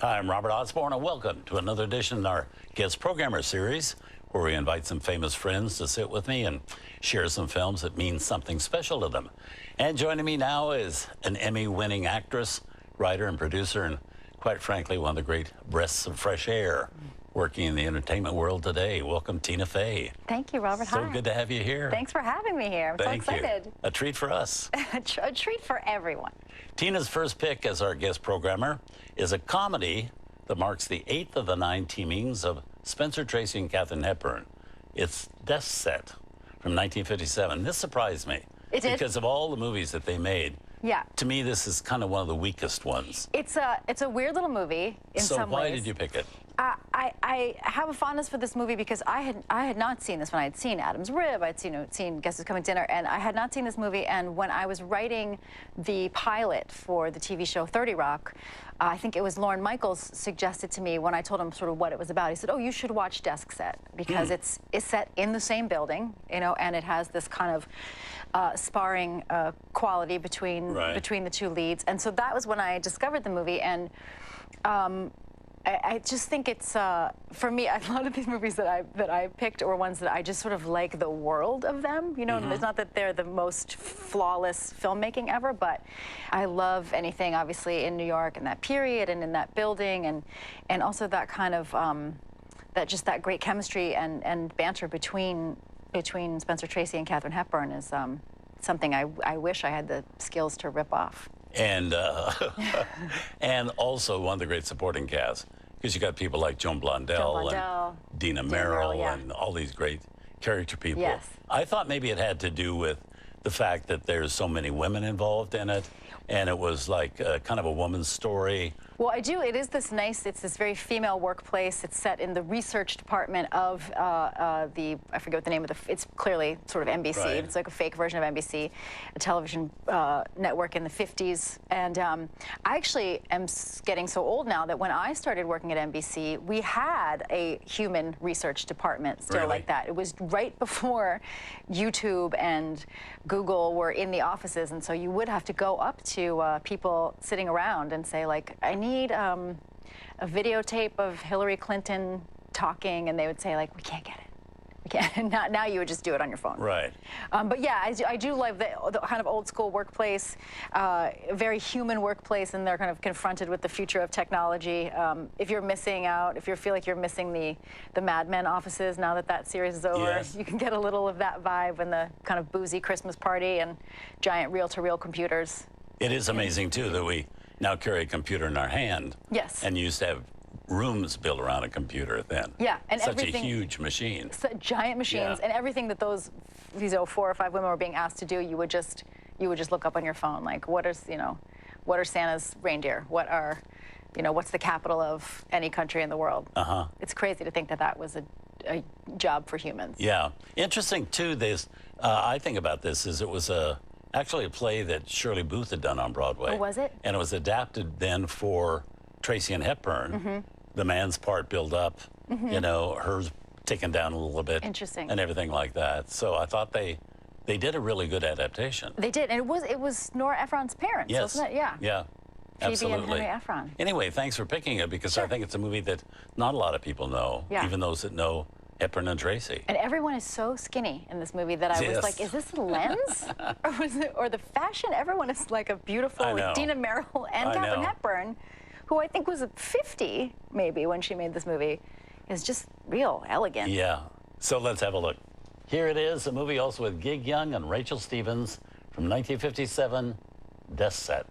Hi, I'm Robert Osborne, and welcome to another edition of our Guest Programmer series, where we invite some famous friends to sit with me and share some films that mean something special to them. And joining me now is an Emmy-winning actress, writer, and producer, and quite frankly, one of the great breaths of fresh air working in the entertainment world today. Welcome, Tina Fey. Thank you, Robert. So Hi. good to have you here. Thanks for having me here. I'm so excited. You. A treat for us. A treat for everyone. Tina's first pick as our guest programmer is a comedy that marks the 8th of the 9 teamings of Spencer Tracy and Katharine Hepburn. It's Death Set from 1957. This surprised me. It did? Because of all the movies that they made. Yeah. To me, this is kind of one of the weakest ones. It's a weird little movie in some ways. So why did you pick it? I have a fondness for this movie because I had not seen this one. I had seen Adam's Rib, I'd seen Guess Who's Coming to Dinner, and I had not seen this movie. And when I was writing the pilot for the TV show 30 Rock, I think it was Lorne Michaels suggested to me when I told him sort of what it was about. He said, "Oh, you should watch Desk Set because it's set in the same building, you know, and it has this kind of sparring quality between the two leads." And so that was when I discovered the movie, and I just think it's for me. A lot of these movies that I picked were ones that I just sort of like the world of them. You know, it's not that they're the most flawless filmmaking ever, but I love anything obviously in New York and that period and in that building, and also that kind of that great chemistry and banter between Spencer Tracy and Katharine Hepburn is something I wish I had the skills to rip off. And and also one of the great supporting cast, because you got people like Joan Blondell and Dina Merrill and all these great character people. Yes. I thought maybe it had to do with the fact that there's so many women involved in it, and it was like kind of a woman's story. Well, I do. It is this nice, it's this very female workplace. It's set in the research department of I forget what the name of it's clearly sort of NBC. Right. It's like a fake version of NBC, a television network in the 50s. And I actually am getting so old now that when I started working at NBC, we had a human research department still like that. It was right before YouTube and Google were in the offices, and so you would have to go up to people sitting around and say, like, I need a videotape of Hillary Clinton talking, and they would say, like, we can't get it. We can't. Now you would just do it on your phone. Right. But yeah, I do love the kind of old school workplace, very human workplace, and they're kind of confronted with the future of technology. If you're missing out, if you feel like you're missing the Mad Men offices now that series is over, you can get a little of that vibe and the kind of boozy Christmas party and giant reel-to-reel computers. It is amazing, too, that we now carry a computer in our hand. Yes. And used to have rooms built around a computer then. Yeah, and such a huge machine. Giant machines, and everything that these 4 or 5 women were being asked to do, you would just look up on your phone, like, what are Santa's reindeer? What's the capital of any country in the world? It's crazy to think that was a job for humans. Yeah, interesting too. I think about this is it was actually a play that Shirley Booth had done on Broadway. Oh, was it? And it was adapted then for Tracy and Hepburn. The man's part built up, you know, hers taken down a little bit. Interesting. And everything like that. So I thought they did a really good adaptation. They did, and it was Nora Ephron's parents, wasn't it? Yeah. Yeah. Phoebe and Henry Ephron. Anyway, thanks for picking it, because I think it's a movie that not a lot of people know, even those that know Hepburn and Tracy. And everyone is so skinny in this movie that I was like, is this the lens? or the fashion? Everyone is like a beautiful, like Dina Merrill and Katharine Hepburn, who I think was 50 maybe when she made this movie, is just real elegant. Yeah. So let's have a look. Here it is, a movie also with Gig Young and Rachel Stevens from 1957, Death Set.